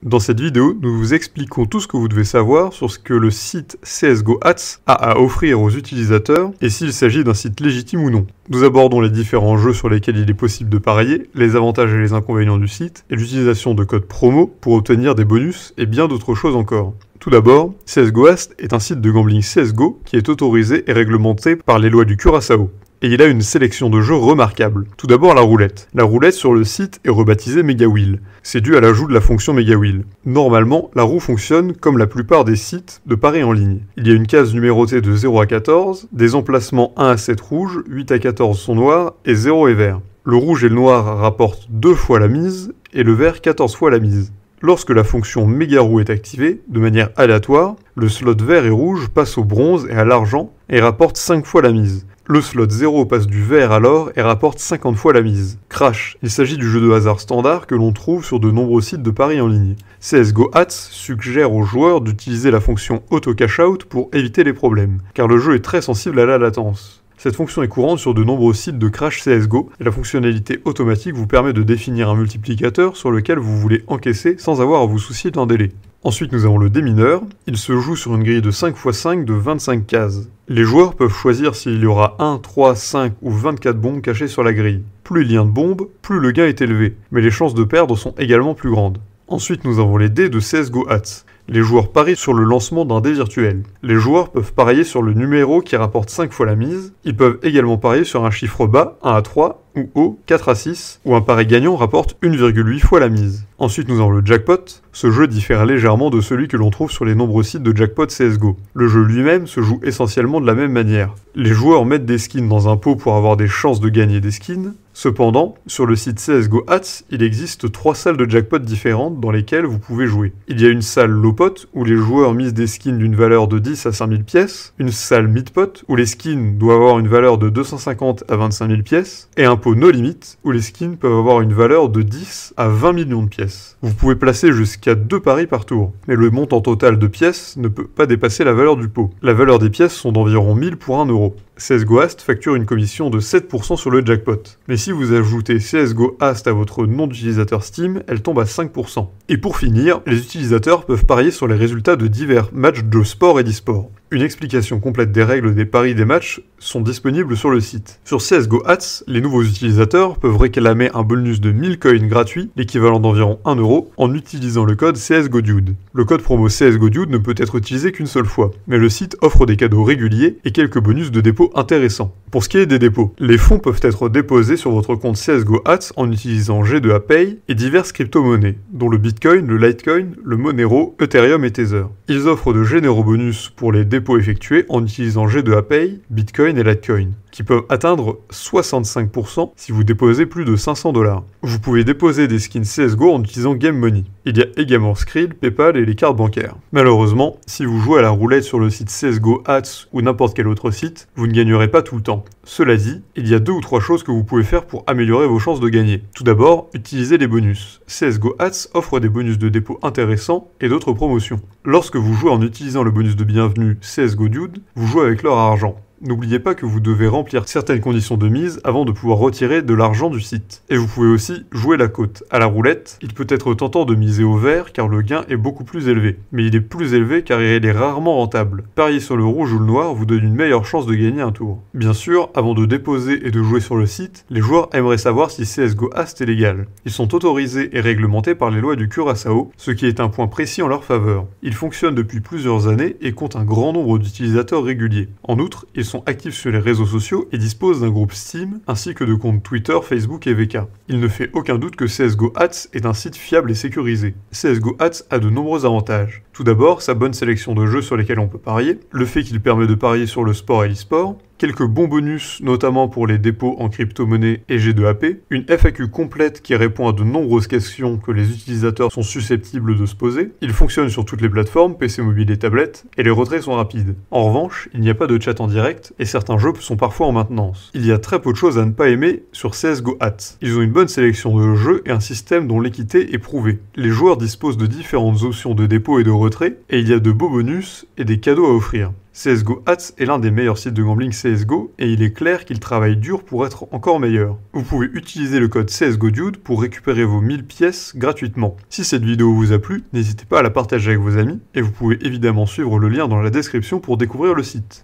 Dans cette vidéo, nous vous expliquons tout ce que vous devez savoir sur ce que le site CSGO Ads a à offrir aux utilisateurs et s'il s'agit d'un site légitime ou non. Nous abordons les différents jeux sur lesquels il est possible de parier, les avantages et les inconvénients du site, et l'utilisation de codes promo pour obtenir des bonus et bien d'autres choses encore. Tout d'abord, CSGO Ads est un site de gambling CSGO qui est autorisé et réglementé par les lois du Curaçao. Et il a une sélection de jeux remarquable. Tout d'abord la roulette. La roulette sur le site est rebaptisée Mega Wheel. C'est dû à l'ajout de la fonction Mega Wheel. Normalement, la roue fonctionne comme la plupart des sites de paris en ligne. Il y a une case numérotée de 0 à 14, des emplacements 1 à 7 rouges, 8 à 14 sont noirs et 0 est vert. Le rouge et le noir rapportent 2 fois la mise et le vert 14 fois la mise. Lorsque la fonction Mega Roue est activée, de manière aléatoire, le slot vert et rouge passe au bronze et à l'argent et rapporte 5 fois la mise. Le slot 0 passe du vert à l'or et rapporte 50 fois la mise. Crash, il s'agit du jeu de hasard standard que l'on trouve sur de nombreux sites de paris en ligne. CSGO Ads suggère aux joueurs d'utiliser la fonction Auto Cash Out pour éviter les problèmes, car le jeu est très sensible à la latence. Cette fonction est courante sur de nombreux sites de crash CSGO et la fonctionnalité automatique vous permet de définir un multiplicateur sur lequel vous voulez encaisser sans avoir à vous soucier d'un délai. Ensuite, nous avons le démineur. Il se joue sur une grille de 5x5 de 25 cases. Les joueurs peuvent choisir s'il y aura 1, 3, 5 ou 24 bombes cachées sur la grille. Plus il y a de bombes, plus le gain est élevé, mais les chances de perdre sont également plus grandes. Ensuite, nous avons les dés de CSGO Ads. Les joueurs parient sur le lancement d'un dé virtuel. Les joueurs peuvent parier sur le numéro qui rapporte 5 fois la mise. Ils peuvent également parier sur un chiffre bas, 1 à 3, ou haut, 4 à 6, où un pari gagnant rapporte 1,8 fois la mise. Ensuite, nous avons le jackpot. Ce jeu diffère légèrement de celui que l'on trouve sur les nombreux sites de jackpot CSGO. Le jeu lui-même se joue essentiellement de la même manière. Les joueurs mettent des skins dans un pot pour avoir des chances de gagner des skins. Cependant, sur le site CSGO Ads, il existe 3 salles de jackpot différentes dans lesquelles vous pouvez jouer. Il y a une salle low pot où les joueurs misent des skins d'une valeur de 10 à 5000 pièces, une salle mid pot où les skins doivent avoir une valeur de 250 à 25 000 pièces, et un pot no limit où les skins peuvent avoir une valeur de 10 à 20 millions de pièces. Vous pouvez placer jusqu'à 2 paris par tour, mais le montant total de pièces ne peut pas dépasser la valeur du pot. La valeur des pièces sont d'environ 1000 pour 1 euro. CSGO Ads facture une commission de 7% sur le jackpot. Mais si vous ajoutez CSGO Ads à votre nom d'utilisateur Steam, elle tombe à 5%. Et pour finir, les utilisateurs peuvent parier sur les résultats de divers matchs de sport et d'e-sport. Une explication complète des règles des paris des matchs sont disponibles sur le site. Sur CSGO Ads, les nouveaux utilisateurs peuvent réclamer un bonus de 1000 coins gratuits, l'équivalent d'environ 1 euro, en utilisant le code CSGODUDE. Le code promo CSGODUDE ne peut être utilisé qu'une seule fois, mais le site offre des cadeaux réguliers et quelques bonus de dépôt intéressants. Pour ce qui est des dépôts, les fonds peuvent être déposés sur votre compte CSGO Ads en utilisant G2A Pay et diverses crypto-monnaies, dont le Bitcoin, le Litecoin, le Monero, Ethereum et Tether. Ils offrent de généreux bonus pour les dépôts effectués en utilisant G2A Pay, Bitcoin et Litecoin, qui peuvent atteindre 65% si vous déposez plus de 500 $. Vous pouvez déposer des skins CSGO en utilisant Game Money. Il y a également Skrill, Paypal et les cartes bancaires. Malheureusement, si vous jouez à la roulette sur le site CSGO Ads ou n'importe quel autre site, vous ne gagnerez pas tout le temps. Cela dit, il y a 2 ou 3 choses que vous pouvez faire pour améliorer vos chances de gagner. Tout d'abord, utilisez les bonus. CSGO Ads offre des bonus de dépôt intéressants et d'autres promotions. Lorsque vous jouez en utilisant le bonus de bienvenue CSGODUDE, vous jouez avec leur argent. N'oubliez pas que vous devez remplir certaines conditions de mise avant de pouvoir retirer de l'argent du site. Et vous pouvez aussi jouer la cote. À la roulette, il peut être tentant de miser au vert car le gain est beaucoup plus élevé. Mais il est plus élevé car il est rarement rentable. Parier sur le rouge ou le noir vous donne une meilleure chance de gagner un tour. Bien sûr, avant de déposer et de jouer sur le site, les joueurs aimeraient savoir si CSGO Ads est légal. Ils sont autorisés et réglementés par les lois du Curaçao, ce qui est un point précis en leur faveur. Ils fonctionnent depuis plusieurs années et comptent un grand nombre d'utilisateurs réguliers. En outre, ils sont actifs sur les réseaux sociaux et disposent d'un groupe Steam ainsi que de comptes Twitter, Facebook et VK. Il ne fait aucun doute que CSGO Ads est un site fiable et sécurisé. CSGO Ads a de nombreux avantages. Tout d'abord, sa bonne sélection de jeux sur lesquels on peut parier, le fait qu'il permet de parier sur le sport et l'e-sport, quelques bons bonus, notamment pour les dépôts en crypto-monnaie et G2AP, une FAQ complète qui répond à de nombreuses questions que les utilisateurs sont susceptibles de se poser, il fonctionne sur toutes les plateformes, PC mobile et tablette, et les retraits sont rapides. En revanche, il n'y a pas de chat en direct, et certains jeux sont parfois en maintenance. Il y a très peu de choses à ne pas aimer sur CSGO Ads. Ils ont une bonne sélection de jeux et un système dont l'équité est prouvée. Les joueurs disposent de différentes options de dépôt et de retrait, et il y a de beaux bonus et des cadeaux à offrir. CSGO Hats est l'un des meilleurs sites de gambling CSGO et il est clair qu'il travaille dur pour être encore meilleur. Vous pouvez utiliser le code CSGODUDE pour récupérer vos 1000 pièces gratuitement. Si cette vidéo vous a plu, n'hésitez pas à la partager avec vos amis et vous pouvez évidemment suivre le lien dans la description pour découvrir le site.